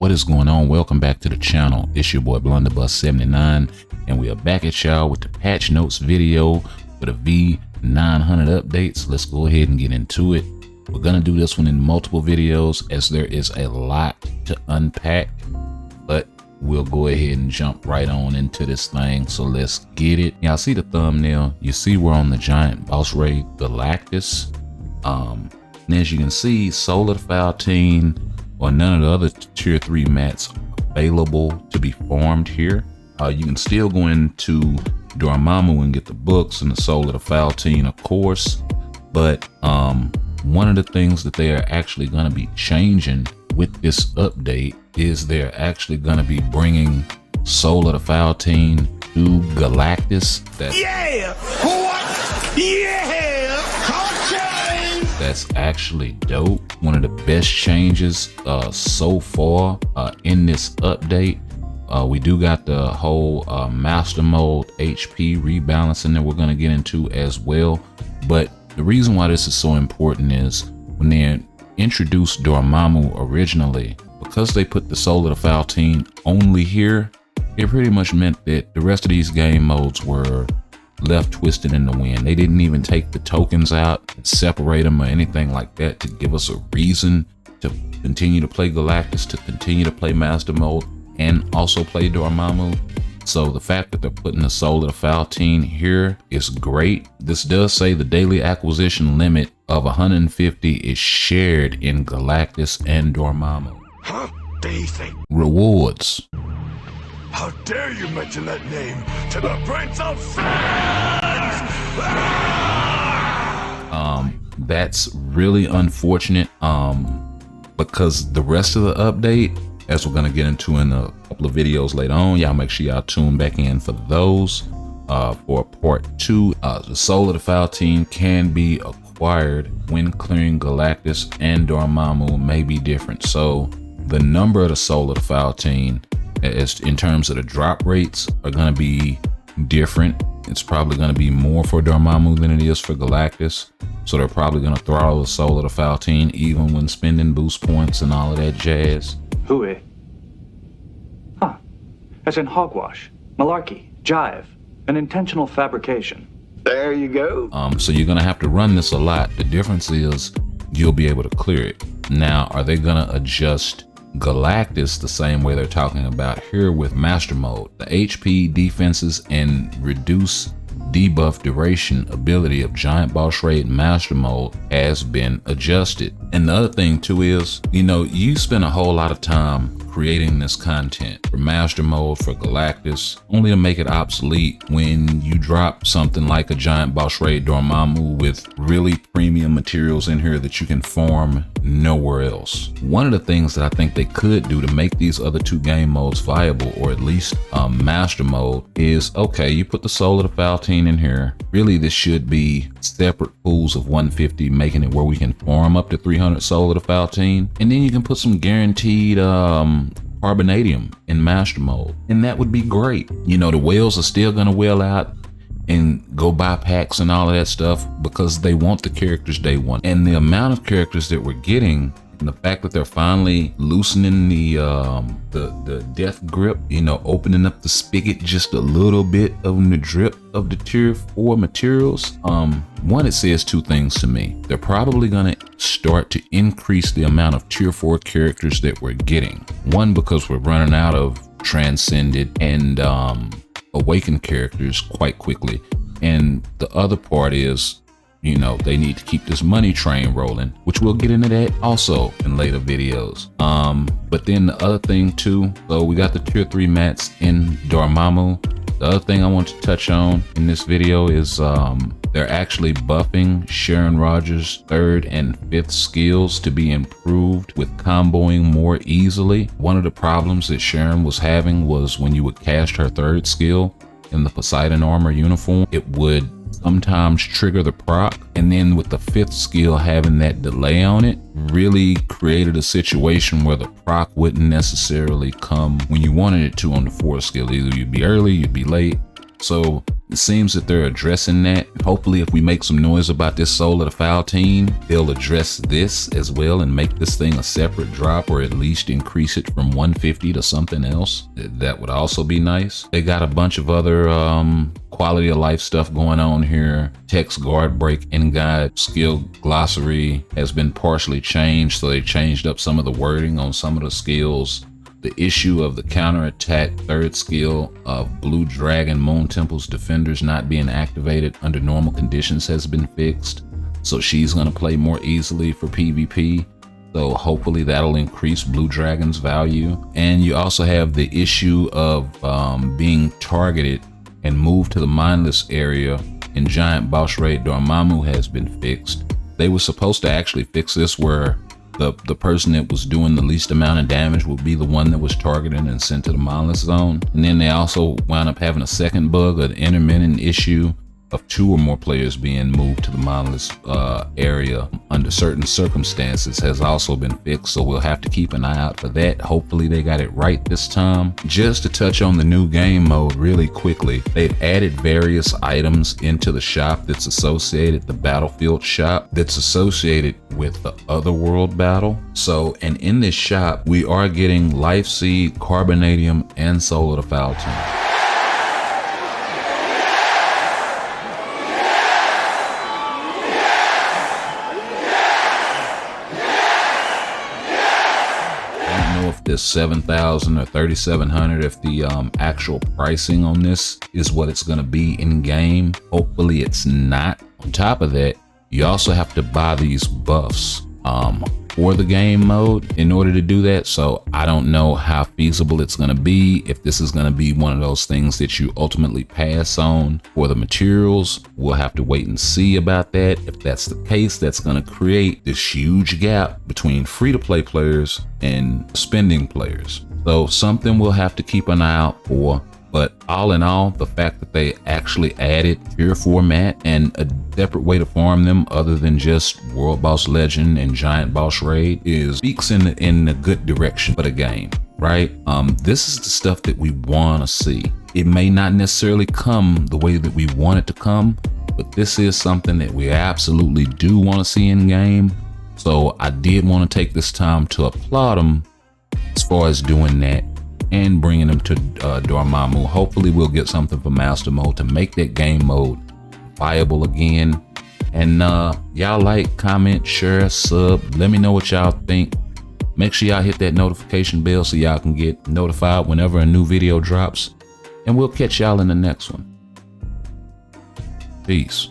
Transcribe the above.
What is going on? Welcome back to the channel. It's your boy Blunderbuss79, and we are back at y'all with the patch notes video for the V900 updates. Let's go ahead and get into it. We're gonna do this one in multiple videos as there is a lot to unpack, but we'll go ahead and jump right on into this thing. So let's get it. Y'all see the thumbnail? You see we're on the giant boss raid Galactus. And as you can see, Soul of the Foul Team or none of the other tier 3 mats available to be farmed here. You can still go into Dormammu and get the books and the Soul of the Foul Team, of course, but one of the things that they are actually going to be changing with this update is they're actually going to be bringing Soul of the Foul Team to Galactus. That's actually dope. One of the best changes so far in this update. We do got the whole master mode HP rebalancing that we're going to get into as well. But the reason why this is so important is when they introduced Dormammu originally, because they put the Soul of the Foul Team only here, it pretty much meant that the rest of these game modes were left twisted in the wind. They didn't even take the tokens out and separate them or anything like that to give us a reason to continue to play Galactus, to continue to play Master Mode, and also play Dormammu. So the fact that they're putting the Soul of the Foul Team here is great. This does say the daily acquisition limit of 150 is shared in Galactus and Dormammu. Huh? Do you think? Rewards. How dare you mention that name to the Prince of Friends! That's really unfortunate because the rest of the update, as we're gonna get into in a couple of videos later on, y'all make sure y'all tune back in for those. For part 2, the Soul of the Foul Team can be acquired when clearing Galactus, and Dormammu may be different. So the number of the Soul of the Foul Team, as in terms of the drop rates, are going to be different. It's probably going to be more for Dormammu than it is for Galactus. So they're probably going to throttle the Soul of the Foul Team even when spending boost points and all of that jazz. Hooey. Huh. As in hogwash, malarkey, jive, an intentional fabrication. There you go. So you're going to have to run this a lot. The difference is you'll be able to clear it. Now, are they going to adjust Galactus the same way they're talking about here with Master Mode? The HP, defenses, and reduce debuff duration ability of Giant Boss Raid Master Mode has been adjusted. And the other thing too is, you know, you spend a whole lot of time creating this content for Master Mode, for Galactus, only to make it obsolete when you drop something like a Giant Boss Raid Dormammu with really premium materials in here that you can farm nowhere else. One of the things that I think they could do to make these other 2 game modes viable, or at least Master Mode, is, okay, you put the Soul of the Foul Team in here. Really, this should be separate pools of 150, making it where we can farm up to 300 Soul of the Foul Team, and then you can put some guaranteed carbonadium in Master Mode, and that would be great. You know, the whales are still gonna whale out and go buy packs and all of that stuff because they want the characters they want. And the amount of characters that we're getting, and the fact that they're finally loosening the death grip, you know, opening up the spigot just a little bit of the drip of the tier 4 materials. One, it says 2 things to me. They're probably gonna start to increase the amount of tier 4 characters that we're getting. One, because we're running out of transcended and awakened characters quite quickly. And the other part is, you know, they need to keep this money train rolling, which we'll get into that also in later videos. But then the other thing too, so we got the tier 3 mats in Dormammu. The other thing I want to touch on in this video is they're actually buffing Sharon Rogers' 3rd and 5th skills to be improved with comboing more easily. One of the problems that Sharon was having was when you would cast her 3rd skill in the Poseidon armor uniform, it would sometimes trigger the proc, and then with the 5th skill having that delay on it really created a situation where the proc wouldn't necessarily come when you wanted it to on the 4th skill. Either you'd be early, you'd be late, So it seems that they're addressing that. Hopefully if we make some noise about this Soul of the Foul team, they'll address this as well and make this thing a separate drop, or at least increase it from 150 to something else. That would also be nice. They got a bunch of other quality of life stuff going on here. Text guard break in guide skill glossary has been partially changed, so they changed up some of the wording on some of the skills. The issue of the counterattack third skill of Blue Dragon Moon Temple's defenders not being activated under normal conditions has been fixed, so she's going to play more easily for PvP. So hopefully that'll increase Blue Dragon's value. And you also have the issue of being targeted and moved to the mindless area in Giant Boss Raid Dormammu has been fixed. They were supposed to actually fix this where the person that was doing the least amount of damage would be the one that was targeted and sent to the mindless zone. And then they also wound up having a second bug, an intermittent issue of 2 or more players being moved to the mindless area under certain circumstances has also been fixed, so we'll have to keep an eye out for that. Hopefully they got it right this time. Just to touch on the new game mode really quickly, they've added various items into the shop that's associated, the battlefield shop that's associated with the Otherworld battle. So, and in this shop we are getting Life Seed, Carbonadium, and Soul of the Foul team. If this 7,000 or 3,700, if the actual pricing on this is what it's going to be in game. Hopefully it's not. On top of that, you also have to buy these buffs for the game mode in order to do that. So I don't know how feasible it's going to be, if this is going to be one of those things that you ultimately pass on for the materials. We'll have to wait and see about that. If that's the case, that's going to create this huge gap between free-to-play players and spending players. So something we'll have to keep an eye out for. But all in all, the fact that they actually added tier format and a separate way to farm them other than just World Boss Legend and Giant Boss Raid speaks in a good direction for the game, right? This is the stuff that we want to see. It may not necessarily come the way that we want it to come, but this is something that we absolutely do want to see in game. So I did want to take this time to applaud them as far as doing that and bringing them to Dormammu. Hopefully we'll get something for Master Mode to make that game mode viable again. And y'all like, comment, share, sub. Let me know what y'all think. Make sure y'all hit that notification bell so y'all can get notified whenever a new video drops. And we'll catch y'all in the next one. Peace.